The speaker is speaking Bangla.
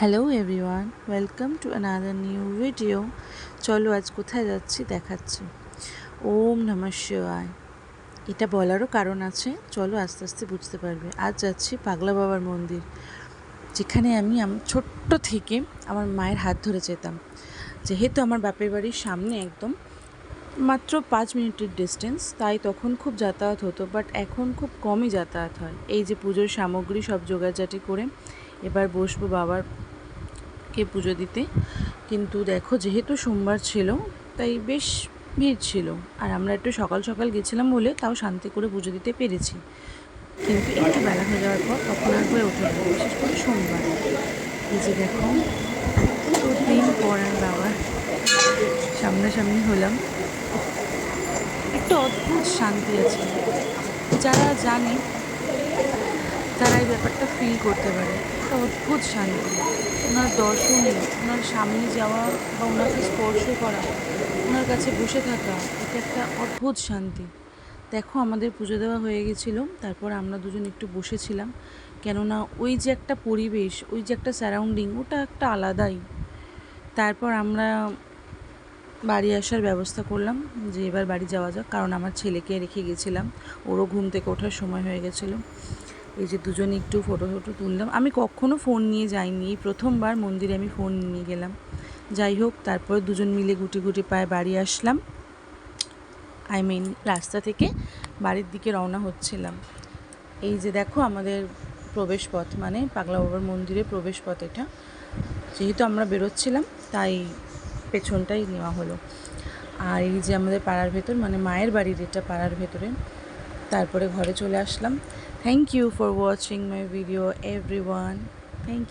Hello everyone, welcome to another new video. চলো আজ কোথায় যাচ্ছি দেখাচ্ছি। ওম নমঃ শিবায়। এটা বলারও কারণ আছে, চলো আস্তে আস্তে বুঝতে পারবে। আজ যাচ্ছি পাগলা বাবার মন্দির, যেখানে আমি ছোট্ট থেকে আমার মায়ের হাত ধরে যেতাম। যেহেতু আমার বাপের বাড়ির সামনে একদম মাত্র 5 মিনিটের ডিস্টেন্স, তাই তখন খুব যাতায়াত হতো, বাট এখন খুব কমই যাতায়াত হয়। এই যে পুজোর সামগ্রী সব জোগাড়জাটি করে এবার বসবো বাবারকে পুজো দিতে। কিন্তু দেখো, যেহেতু সোমবার ছিল তাই বেশ ভিড় ছিল, আর আমরা একটু সকাল সকাল গেছিলাম বলে তাও শান্তি করে পুজো দিতে পেরেছি। কিন্তু একটু বেলা হয়ে যাওয়ার পর তখন আর হয়ে ওঠে না, বিশেষ করে সোমবার। এই যে দেখো, এতদিন পর আর বাবার সামনাসামনি হলাম, একটা অদ্ভুত শান্তি আছে। যারা জানে তারা এই ব্যাপারটা ফিল করতে পারে। একটা অদ্ভুত শান্তি, ওনার দর্শনে, ওনার সামনে যাওয়া বা ওনাকে স্পর্শ করা, ওনার কাছে বসে থাকা, এটা একটা অদ্ভুত শান্তি। দেখো, আমাদের পুজো দেওয়া হয়ে গেছিলো, তারপর আমরা দুজন একটু বসেছিলাম, কেননা ওই যে একটা পরিবেশ, ওই যে একটা সারাউন্ডিং, ওটা একটা আলাদাই। তারপর আমরা বাড়ি আসার ব্যবস্থা করলাম যে এবার বাড়ি যাওয়া যাক, কারণ আমার ছেলেকে রেখে গেছিলাম, ওরও ঘুম থেকে ওঠার সময় হয়ে গেছিলো। এই যে দুজনে একটু ফটো তুললাম। আমি কখনো ফোন নিয়ে যাইনি, এই প্রথমবার মন্দিরে আমি ফোন নিয়ে গেলাম। যাই হোক, তারপর দুজন মিলে গুটি গুটি পায়ে বাড়ি আসলাম। রাস্তা থেকে বাড়ির দিকে রওনা হচ্ছিলাম। এই যে দেখো আমাদের প্রবেশ পথ, মানে পাগলা বাবার মন্দিরের প্রবেশ পথ এটা। যেহেতু আমরা বেরোচ্ছিলাম তাই পেছনটাই নেওয়া হলো। আর এই যে আমাদের পাড়ার ভেতর, মানে মায়ের বাড়ির এটা পাড়ার ভেতরে। তারপরে ঘরে চলে আসলাম। Thank you for watching my video everyone. Thank you.